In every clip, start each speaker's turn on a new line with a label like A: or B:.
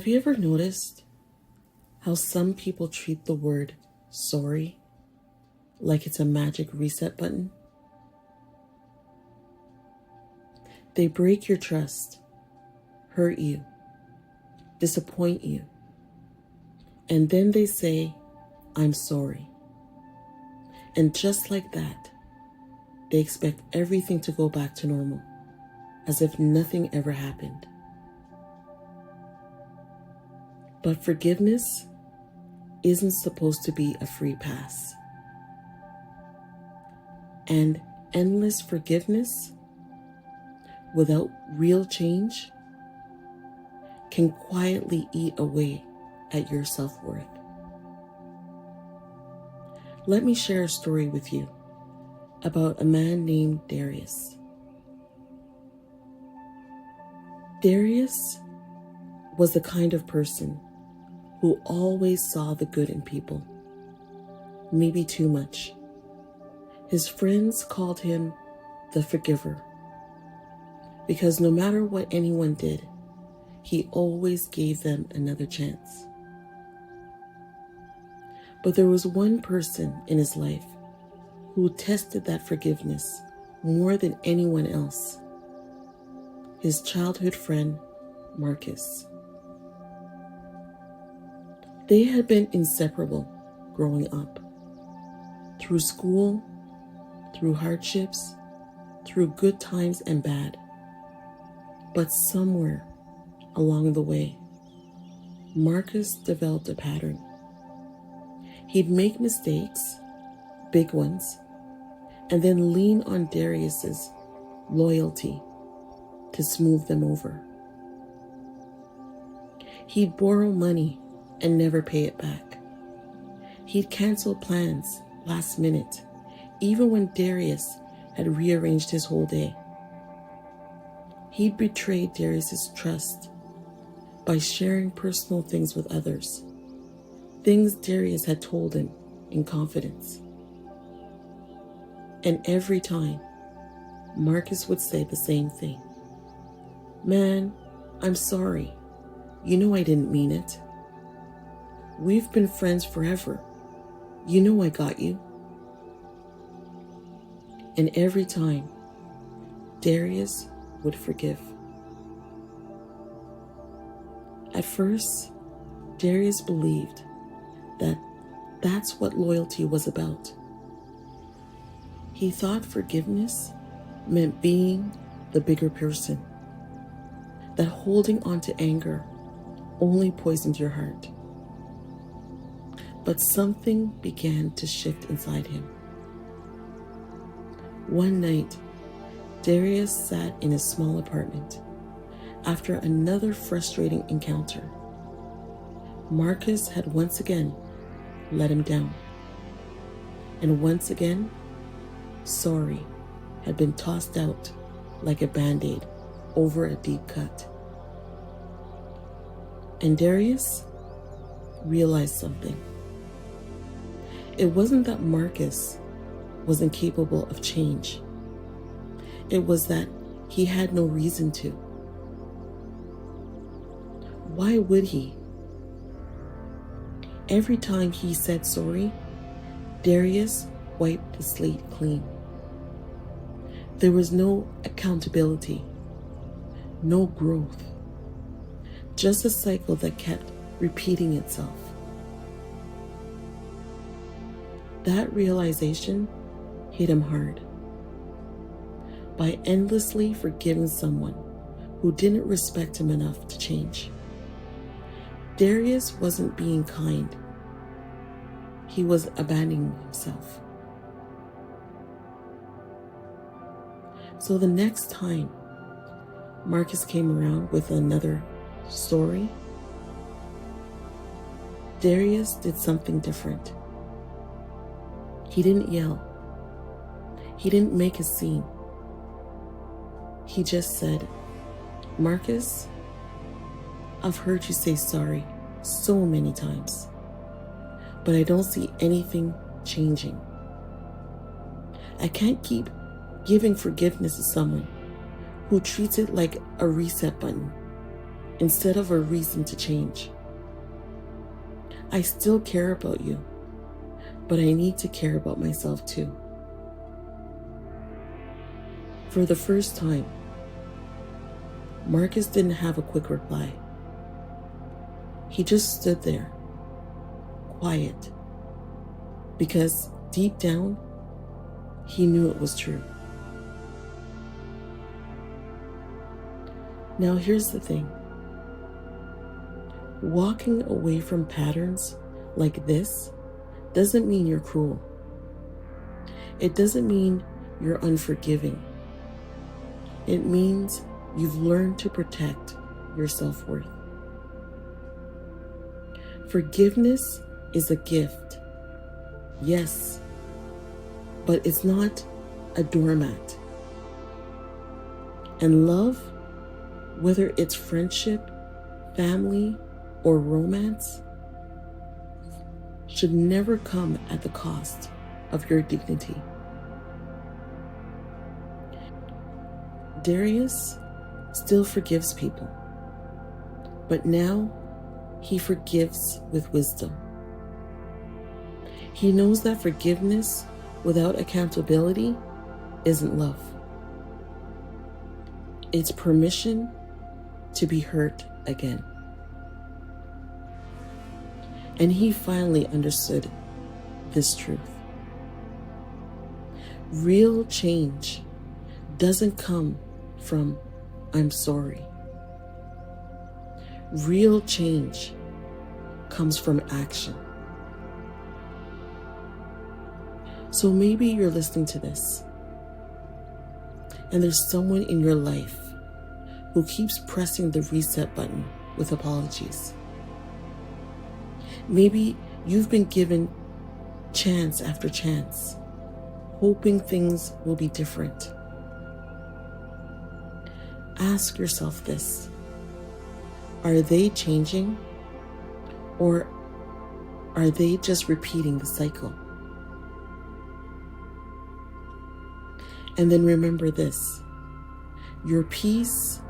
A: Have you ever noticed how some people treat the word sorry like it's a magic reset button? They break your trust, hurt you, disappoint you, and then they say, "I'm sorry." And just like that, they expect everything to go back to normal, as if nothing ever happened. But forgiveness isn't supposed to be a free pass. And endless forgiveness without real change can quietly eat away at your self-worth. Let me share a story with you about a man named Darius. Darius was the kind of person who always saw the good in people, maybe too much. His friends called him the forgiver because no matter what anyone did, he always gave them another chance. But there was one person in his life who tested that forgiveness more than anyone else: his childhood friend, Marcus. They had been inseparable growing up, through school, through hardships, through good times and bad. But somewhere along the way, Marcus developed a pattern. He'd make mistakes, big ones, and then lean on Darius's loyalty to smooth them over. He'd borrow money and never pay it back. He'd cancel plans last minute, even when Darius had rearranged his whole day. He'd betrayed Darius's trust by sharing personal things with others, things Darius had told him in confidence. And every time, Marcus would say the same thing: "Man, I'm sorry. You know I didn't mean it. We've been friends forever. You know I got you." And every time, Darius would forgive. At first, Darius believed that that's what loyalty was about. He thought forgiveness meant being the bigger person, that holding on to anger only poisoned your heart. But something began to shift inside him. One night, Darius sat in his small apartment after another frustrating encounter. Marcus had once again let him down. And once again, sorry had been tossed out like a band-aid over a deep cut. And Darius realized something. It wasn't that Marcus was incapable of change. It was that he had no reason to. Why would he? Every time he said sorry, Darius wiped the slate clean. There was no accountability, no growth, just a cycle that kept repeating itself. That realization hit him hard. By endlessly forgiving someone who didn't respect him enough to change, Darius wasn't being kind. He was abandoning himself. So the next time Marcus came around with another story, Darius did something different. He didn't yell. He didn't make a scene. He just said, "Marcus, I've heard you say sorry so many times, but I don't see anything changing. I can't keep giving forgiveness to someone who treats it like a reset button instead of a reason to change. I still care about you, but I need to care about myself too. For the first time, Marcus didn't have a quick reply. He just stood there, quiet, because deep down, he knew it was true. Now here's the thing. Walking away from patterns like this doesn't mean you're cruel. It doesn't mean you're unforgiving. It means you've learned to protect your self-worth. Forgiveness is a gift, yes, but it's not a doormat. And love, whether it's friendship, family, or romance, should never come at the cost of your dignity. Darius still forgives people, but now he forgives with wisdom. He knows that forgiveness without accountability isn't love. It's permission to be hurt again. And he finally understood this truth. Real change doesn't come from "I'm sorry." Real change comes from action. So maybe you're listening to this, and there's someone in your life who keeps pressing the reset button with apologies. Maybe you've been given chance after chance, hoping things will be different. Ask yourself this: are they changing, or are they just repeating the cycle? And then remember this: your peace,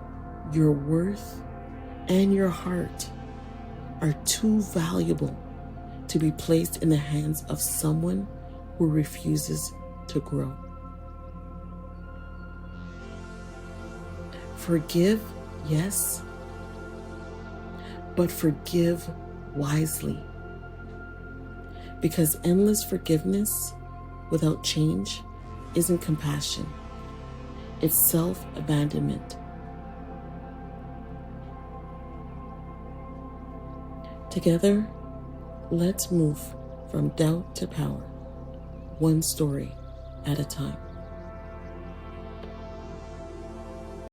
A: your worth, and your heart are too valuable to be placed in the hands of someone who refuses to grow. Forgive, yes, but forgive wisely. Because endless forgiveness without change isn't compassion, it's self-abandonment. Together, let's move from doubt to power, one story at a time.